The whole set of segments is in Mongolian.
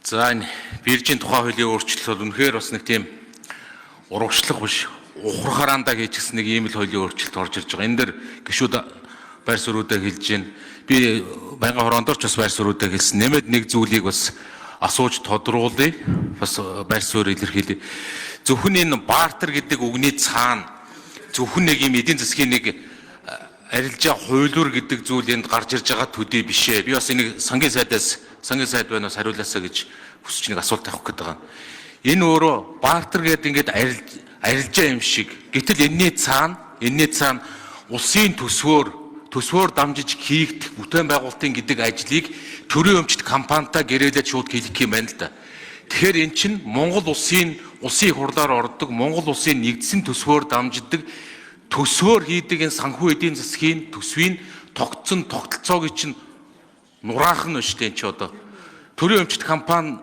За энэ биржийн тухай хуулийн өөрчлөлт бол үнэхээр бас нэг тийм урагшлах биш, ухрахараандаа хийчихсэн нэг ийм л хуулийн өөрчлөлт орж ирж байгаа. Энэ дэр гишүүд байр суурьудаа хэлж байна. Би байнгын хороондорч бас байр суурьудаа хэлсэн. Нэмээд нэг зүйлийг бас асууж тодруулъя. Бас байр суурь илэрхийлье. Зөвхөн энэ бартер гэдэг үгний цаана зөвхөн нэг юм эдийн засгийн нэг арилжаа хуулиур гэдэг зүйл энд гарч ирж байгаа төдий биш ээ. Би бас энийг сангийн сайд байнаас хариулаасаа гэж хүсэж нэг асуулт авах гэдэг байгаа. Энэ өөрөө бартер гэдэг ингээд арилжаа юм шиг. Гэтэл энэний цаана улсын төсвөөр дамжиж хийгдэх бүтээн байгуулалтын гэдэг ажлыг төрийн өмчт компанитай гэрээлээд шууд хийх юм байна л да. Тэгэхээр эн чинь Монгол улсын хурлаар ордог, Монгол улсын нэгдсэн төсвөөр дамждаг, төсвөөр хийдэг энэ санхүү эдийн засгийн төсвийн тогтолцоог чинь нураах нь шүү дээ. Энд чи одоо төрийн өмчт компани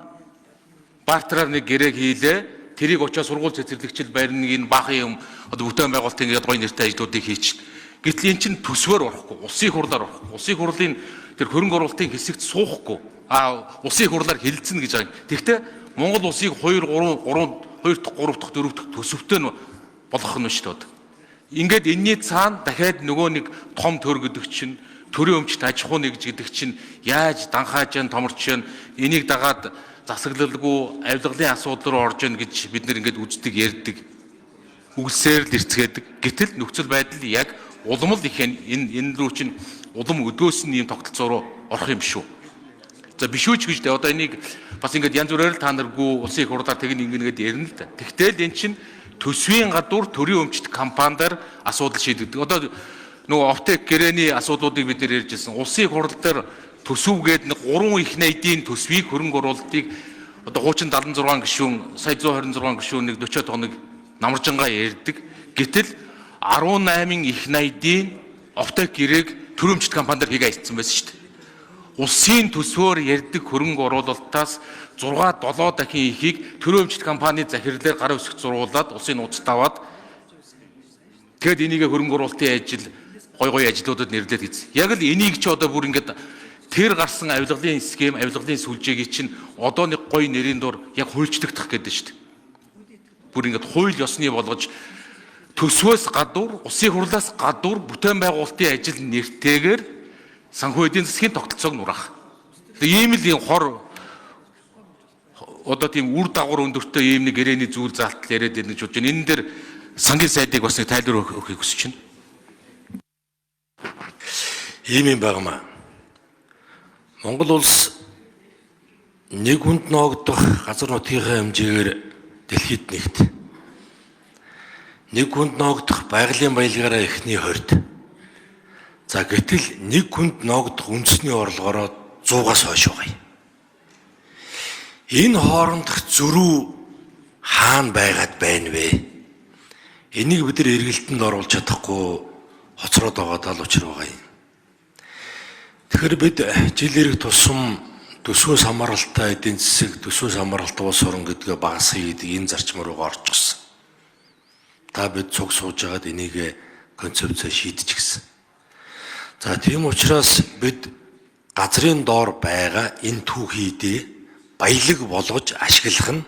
бартераар нэг гэрээг хийлээ. Тэрийг очиж сургууль цэцэрлэгчл барьна энэ баахан юм одоо бүтээн байгуулалтын ингээд гоё нэртэй ажлуудыг хийчих. Гэтэл эн чинь төсвөөр орохгүй, улсын хурлаар орохгүй. Улсын хурлын тэр хөрөнгө оруулалтын хэсэгт суухгүй. Улсын хурлаар хэлэлцэнэ гэж байгаа. Тэгэхдээ Монгол улсыг 2 дахь 3 дахь 4 дахь төсөвтэй нь болгох нь шүү дээ. Ингээд энэний цаана дахиад нөгөө нэг том төр гэдэг чинь төрийн өмчт аж ахуй нэгж гэдэг чинь яаж данхааж яан томорч яан энийг дагаад засаглалгүй авилгалын асуудал руу орж яан гэж бид нэр ингээд үздэг ярьдаг үгсээр л ирцгээдэг. Гэтэл нөхцөл байдал яг улам л их энэ рүү чинь улам өдөөс нь ийм тогтолцоо руу орох юм шүү. За биш үү ч гэж дээ. Одоо энийг бас ингээд янз бүрээр л та наргүй улсын хурлаар тэгнэ ингээд ярина л да. Тэгтэл энэ чинь төсвийн гадуур төрийн өмчт компанидар асуудал шийдэгдэг. Одоо нөгөө оптек гэрээний асуудлуудыг бид нэр ярьжсэн. Улсын хурал дээр төсөв гээд нэг 3 их найдын төсвийг хөрөнгө оруулалтыг одоо 376 гишүүн, сая 126 гишүүн нэг 40 тоног намаржангаа ярьдаг. Гэтэл 18 их найдын оптек гэрээг төрийн өмчт компанидар хийгээ хийсэн байсан шүү дээ. Улсын төсвөөр ярьдаг хөрөнгө оруулалтаас 6-7 дахин ихийг төрийн өмчт компани захирлаар гарын үсэгт зургуулад улсын нууцтай аваад тэгэд энийг хөрөнгө оруулалтын ажил гой ажлуудад нэрлээд хийсэн. Яг л энийг ч одоо бүр ингээд тэр гарсан авилгалын схем, авилгалын сүлжээг чинь одоо нэг гой нэрийн дур яг хуульчлагдах гэдэг шүү дээ. Бүр ингээд хууль ёсны болгож төсвөөс гадуур, улсын хурлаас гадуур бүтээн байгуулалтын ажил нэртэйгээр санхүү эдийн засгийн тогтолцоог нураах. Ийм л хор одоо тийм үр дагавар өндөртэй ийм нэг гэрээний зүйл заалтал яриад ирнэ гэж бодож байна. Энэ дээр сангийн сайдыг бас нэг тайлбар өгөхийг хүсэж байна. Ийм юм байнамаа. Монгол улс нэг хүнд ноогдох газар нутгийнхаа хэмжээгээр дэлхийд нэгт. Нэг хүнд ноогдох байгалийн баялгаараа эхний 20-д. За гэтэл нэг хүнд ноогдох үндэсний орлогоороо 100-аас хойш байгаа. Энэ хоорондох зөрүү хаана байгаад байна вэ? Энийг бид нар эргэлтэнд оруулж чадахгүй хоцроод байгаа тал учир байгаа юм. Тэгэхээр бид жил ирэх тусам төсвөөс хамааралтай эдийн засаг, төсвөөс хамааралтай улс орон гэдгээ багасгая гэдэг энэ зарчим руу орж гисэн. Та бид цуг сууж байгаад энийг концепцээ шийдчихсэн. За тийм учраас бид газрын доор байгаа энэ түүхийдээ баялаг болгож ашиглах нь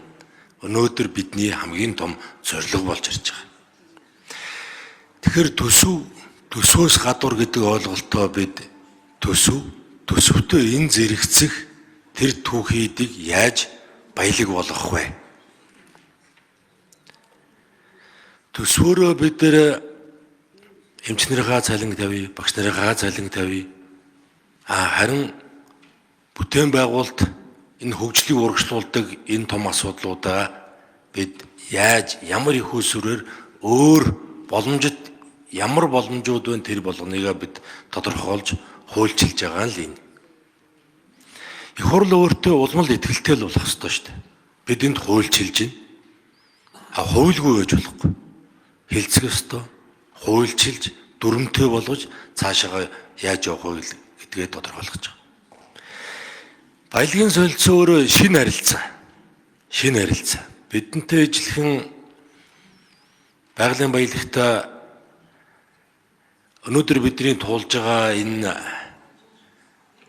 өнөөдөр бидний хамгийн том зорилго болж ирж байгаа. Тэгэхээр төсвөөс гадуур гэдэг ойлголтоо бид төсөвтөө энэ зэрэгцэх тэр түүхийдийг яаж баялаг болгох вэ? Төсвөөрөө бид нэр эмчнэрийнхаа цалин тавья, багш нарынхаа цалин тавья. Харин бүтээн байгуулалт энэ хөгжлийг урагшлуулдаг энэ том асуудлуудаа бид яаж ямар их усүрээр өөр боломжит ямар боломжууд вэ тэр болгоныг бид тодорхойлж хуульчилж байгаа л энэ. Их хурл өөртөө улмал итгэлтэй л болох ёстой шүү дээ. Бид энд хуульчилж байна. Хуульгүй байж болохгүй. Хэлцэх ёстой. Хуульчилж дүрмтэй болгож цаашаа яаж явах вэ гэдгээ тодорхойлох гэж байгаа. Баялагын солилцоо өөрөө шинэ харилцаа. Бидэнтэй ижилхэн байгалийн баялагтаа өнөөдөр бидний туулж байгаа энэ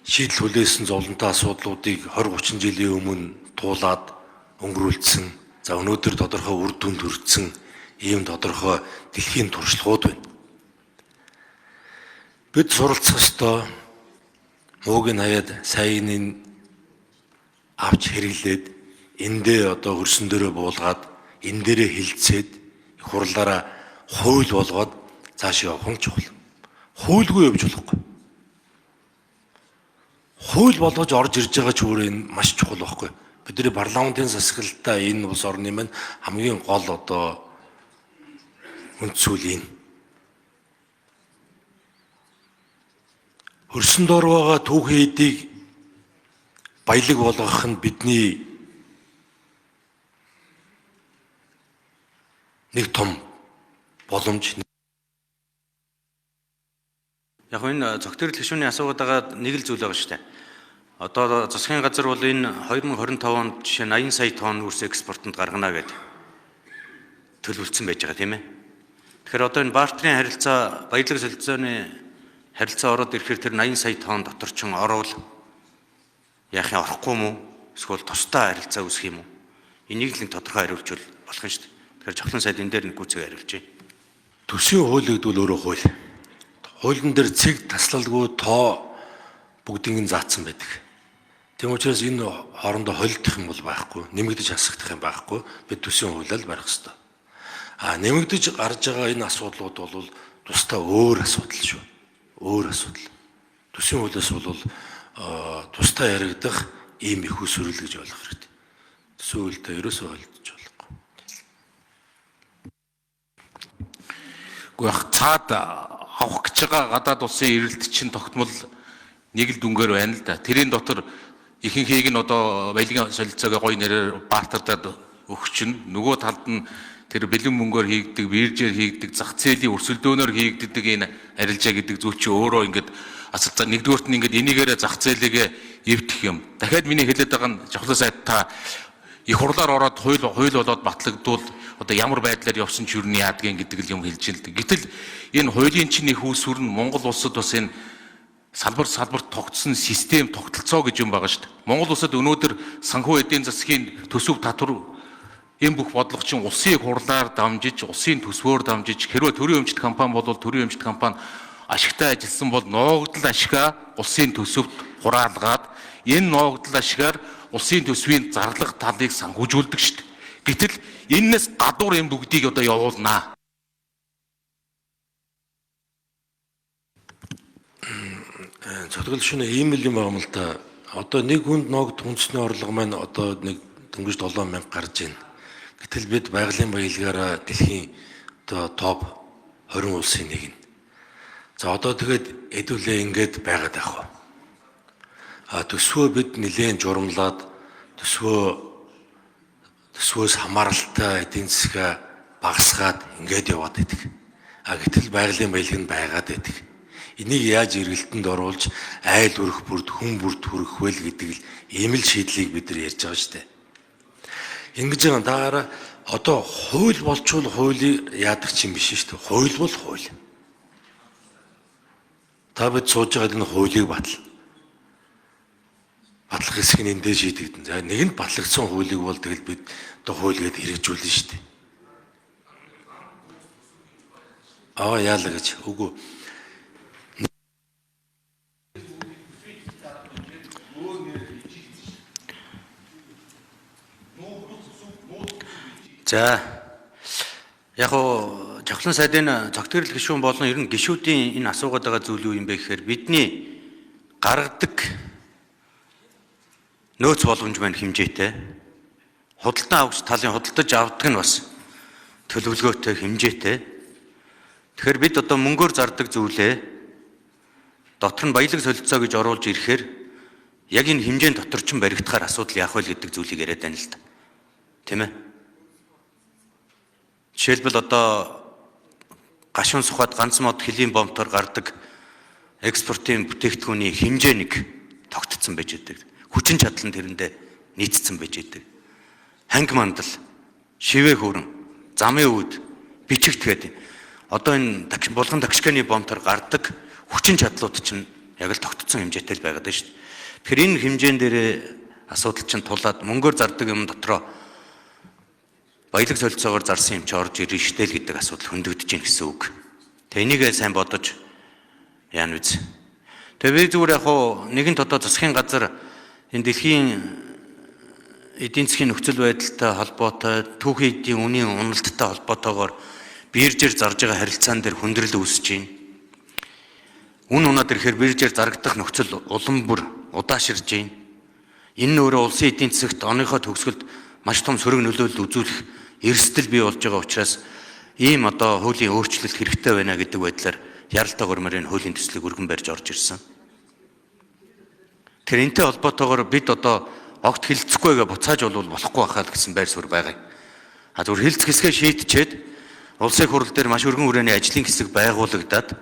шийдэл хүлээсэн зовлонтой асуудлуудыг 20-30 жилийн өмнө туулаад өнгөрүүлсэн. За өнөөдөр тодорхой үр дүнд хүрсэн ийм тодорхой дэлхийн туршлагууд байна. Бид суралцах ёстой. Мууг нь хаяад сайн авч хэрэглээд эндээ одоо хөрсөн дээрээ буулгаад энэ дээрээ хилцээд их хурлаараа хууль болгоод цааш явах нь чухал. Хуульгүй явж болохгүй. Хууль болгож орж ирж байгаа ч өөрөө энэ маш чухал байхгүй. Бидний парламентын засаглалтаа энэ улс орны маань хамгийн гол одоо үндсүүл энэ. Хөрсөн дор байгаа түүхэн эдийг баялаг болгох нь бидний нэг том боломж. Яг энэ зохицуулалт гишүүний асуугаад байгаа нэг л зүйл байгаа шүү дээ. Одоо засгийн газар бол энэ 2025 онд жишээ нь 80 сая тонн үрс экспортод гаргана гэдэг төлөвлөсөн байж байгаа тийм ээ. Тэгэхээр одоо энэ бартерын харилцаа, баялаг солилцооны харилцаа ороод ирэхээр тэр 80 сая тонн дотор ч орвол яах юм орохгүй юм уу? Эсвэл тусдаа харилцаа үүсэх юм уу? Энийг л тодорхой хариулж болох юм шүү дээ. Тэгэхээр жавхлан сайд энэ дээр нэг гүцэг хариулж байна. Төсвийн хуулигдвал өөрөө хууль. Хуулийн дээр цэг таслалгүй тоо бүгдийг нь заасан байдаг. Тийм учраас энэ хоорондоо холдох юм бол байхгүй, нэмэгдэж хасагдах юм байхгүй. Бид төсвийн хуулиар барих ёстой. Нэмэгдэж гарч байгаа энэ асуудлууд бол тусдаа өөр асуудал шүү. Өөр асуудал. Төсвийн хуулиас бол тусдаа яригдах ийм их усрэл гэж ойлгох хэрэгтэй. Төсвийн хуулитай ерөөсөө холдож болохгүй. Гэхдээ цаад авах гэж байгаа гадаад улсын эрэлт чинь тогтмол нэг л дүнгээр байна л да. Тэрийн дотор ихэнхийг нь одоо баялагын солилцоогоо гоё нэрээр бартардад өгчин. Нөгөө талд нь тэр бэлэн мөнгөөр хийгдэг, биржээр хийгдэг, зах зээлийн өрсөлдөөнөөр хийгддэг энэ арилжаа гэдэг зүйл чи өөрөө ингээд асуултаа нэгдүгээрт нь ингээд энийгээрээ зах зээлийгээ эвдэх юм. Дахиад миний хэлээд байгаа нь жавхлан сайд та их хурлаар ороод хууль болоод батлагдвал одоо ямар байдлаар явсан ч юу нь яадгийн гэдэг л юм хэлж ин л. Гэтэл энэ хуулийн чинь их үүсвэр нь Монгол улсад бас энэ салбарт тогтсон систем тогтолцоо гэж юм байгаа шүү дээ. Монгол улсад өнөөдөр санхүү эдийн засгийн төсөв татвар энэ бүх бодлого чинь улсын хурлаар дамжиж, улсын төсвөөр дамжиж, хэрвээ төрийн өмчт компани бол төрийн өмчт компани ашигтай ажилласан бол ноогдол ашгаа улсын төсөвт хураалгаад энэ ноогдол ашгаар улсын төсвийн зарлага талыг санхүүжүүлдэг шүү дээ. Гэтэл энэс гадуур юм бүгдийг одоо явуулнаа. Цогцол шөнө ийм л юм байгаа юм л та. Одоо нэг хүнд ногд хүнсний орлого маань одоо нэг дөнгөж 7,000 гарч байна. Гэтэл бид байгалийн баялагаараа дэлхийн одоо топ 20 улсын нэг нь. За одоо тэгээд хэдүүлээ ингэж байгаад байх. Төсвөө бид нэлээд журамлаад төсвөөс хамааралтай эдийн засгаа багасгаад ингэж яваад байдаг. Гэтэл байгалийн баялаг нь байгаад байдаг. Энийг яаж эргэлтэнд оруулж айл өрөх бүрд хүн бүрд хүрэх вэ гэдэг л ийм л шийдлийг бид нар ярьж байгаа шүү дээ. Ингэж байгаа даараа одоо хууль болчвол хуулийг яадаг ч юм биш шүү дээ. Хууль бол хууль. Та бид сууж байгаа энэ хуулийг батлах хэсэг нь эндээ шийдэгдэн. За нэг нь батлагдсан хуулийг бол тэгэл бид одоо хуулигээд хэрэгжүүлнэ шүү дээ. Яалаа гэж үгүй. За яг уу жавхлан сайдын зохицуулалт гишүүн болон ер нь гишүүдийн энэ асуугаад байгаа зүйл юу юм бэ гэхээр бидний гаргадаг нөөц боломж маань хэмжээтэй. Худалдан авагч талын худалдаж авдаг нь бас төлөвлөгөөтэй хэмжээтэй. Тэгэхээр бид одоо мөнгөөр зардаг зүйлээ дотор нь баялаг солилцоо гэж оруулж ирэхээр яг энэ хэмжээний дотор ч баригдахаар асуудал яах вэ гэдэг зүйлийг яриад байна л да. Тийм ээ. Жишээлбэл одоо гашуун сухад ганц мод хөлийн бомтоор гардаг экспортын бүтээгдэхүүний хэмжээ нэг тогтцсон байж байдаг. Хүчин чадал нь тэрэндээ нийцсэн байж байдаг. Ханги мандал, шивээ хөрөн, замын үүд, бичигт гэдэг. Одоо энэ булган тагшканы бомтоор гардаг хүчин чадлууд чинь яг л тогтцсон хэмжээтэй л байгаад байна шүү дээ. Тэгэхээр энэ хэмжээн дээр асуудал чинь тулаад мөнгөөр зардаг юм дотроо баялаг солилцоогоор зарсан юм чи орж ирнэ штэ л гэдэг асуудал хөндөгдөж гин гэсэн үг. Тэгээ энийг сайн бодож яана биз. Тэгээ би зүгээр яг хуу нэгэнт одоо засгийн газар энэ дэлхийн эдийн засгийн нөхцөл байдалтай холбоотой түүхийн эдийн үнийн уналттай холбоотойгоор биржээр зарж байгаа харилцаан дээр хүндрэл үүсэж байна. Үн унаад ирэхээр биржээр зарагдах нөхцөл улам бүр удааширж байна. Энэ нь өөрөө улсын эдийн засагт оныхоо төгсгөлд маш том сөрөг нөлөөлөл үзүүлэх эрсдэл бий болж байгаа учраас ийм одоо хуулийн өөрчлөлт хэрэгтэй байна гэдэг байдлаар яралтай гормоор энэ хуулийн төслийг өргөн барьж орж ирсэн. Тэр энэтэй холбоотойгоор бид одоо огт хилцэхгүйгээ буцааж болохгүй байхаа гэсэн байр суурь байгаа. А зүгээр хилцэх хэсгээ шийдчихэд улсын хурал дээр маш өргөн хүрээний ажлын хэсэг байгуулагдаад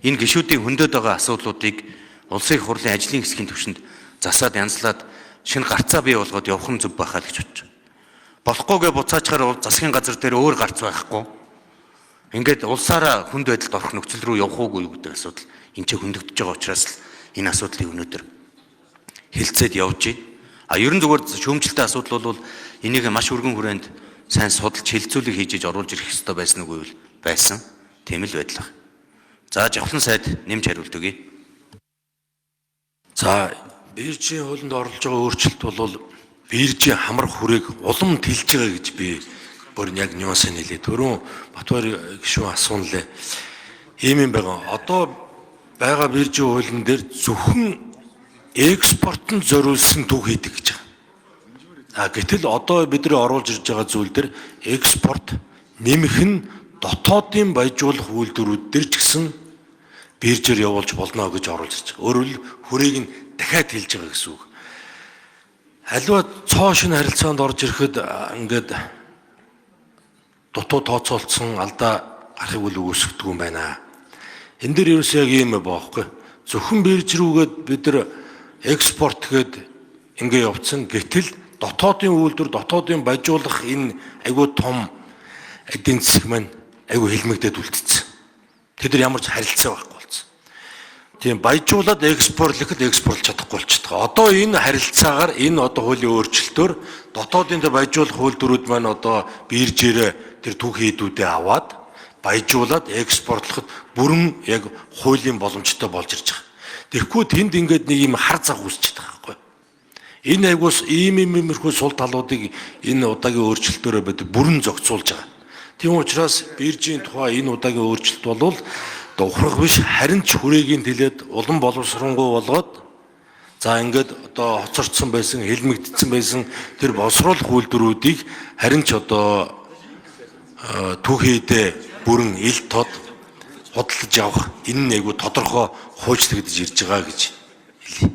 энэ гишүүдийн хөндөд байгаа асуудлуудыг улсын хурлын ажлын хэсгийн түвшинд засаад янзлаад шинэ гарцаа бий болгоод явах нь зөв байхаа л гэж бодож байна. Болохгүйгээ буцаачаар засгийн газар дээр өөр гарц байхгүй. Ингээд улсаараа хүнд байдалд орох нөхцөл рүү явах уугүй гэдэг асуудал энэ ч хөндөгдөж байгаа учраас л энэ асуудлыг өнөөдөр хилцээд явж байна. А ерөн зүгээр шүүмжлэлтэй асуудал бол энийг маш өргөн хүрээнд сайн судалж хилцүүлэг хийж оруулж ирэх ёстой байсан үгүй юу? Байсан. Тийм л байдлаа. За жавхлан сайд нэмж хариулт өгье. За биржийн хуулинд оруулж байгаа өөрчлөлт бол биржийн хамар хүрээг улам тэлж байгаа гэж би бүр яг нюансыг хэлээ. Түрүүн Батбаяр гишүүн асуунлаа. Ийм юм байгаа. Одоо байгаа биржийн хуулийн дээр зөвхөн экспортод зориулсан төв хийдэг гэж байгаа. Гэтэл одоо бидний оруулж ирж байгаа зүйл дээр экспорт нэмэх нь дотоодын баяжуулах үйлдвэрүүд дээр ч гэсэн биржээр явуулж болно гэж оруулж ирж байгаа. Өөрөөр хэл хүрээг нь дахиад хэлж байгаа гэсэн үг. Аливаа цоо шинэ харилцаанд орж ирэхэд ингээд дутуу тооцоолцсон алдаа гарахыг үл үүсгдэг юм байна. Энэ дээр ерөөсөө яг ийм байхгүй. Зөвхөн бирж рүүгээд бид нар экспорт гээд ингээ явцсан. Гэтэл дотоодын үйлдвэр, дотоодын баяжуулах энэ айгүй том эдийн засаг маань айгүй хэлмэгдээд үлдсэн. Тэд нар ямар ч харилцаа байхгүй болсон. Тийм баяжуулаад экспортлоход экспортлж чадахгүй болчихдог. Одоо энэ харилцаагаар энэ одоо хуулийн өөрчлөлтөөр дотоодын дээр баяжуулах үйлдвэрүүд маань одоо биржээр тэр түүхийн хэдүүдээ аваад баяжуулаад экспортлоход бүрэн яг хуулийн боломжтой болж ирж байгаа. Тэгэхгүй тэнд ингээд нэг юм хар зах үүсчихэд байгаа байхгүй. Энэ айгуус иймэрхүү сул талуудыг энэ удаагийн өөрчлөлтөөрөө бид бүрэн зохицуулж байгаа. Тийм учраас биржийн тухай энэ удаагийн өөрчлөлт бол ухрах биш харин ч хүрээгийн тэлээд улам боловсронгуй болгоод за ингээд одоо хоцорчсон байсан, хэлмэгдсэн байсан тэр боловсруулах үйлдвэрүүдийг харин ч одоо түүхийдээ бүрэн ил тод худалдаж авах энэ нэг айгүй тодорхой хуучлагдж ирж байгаа гэж хэлье.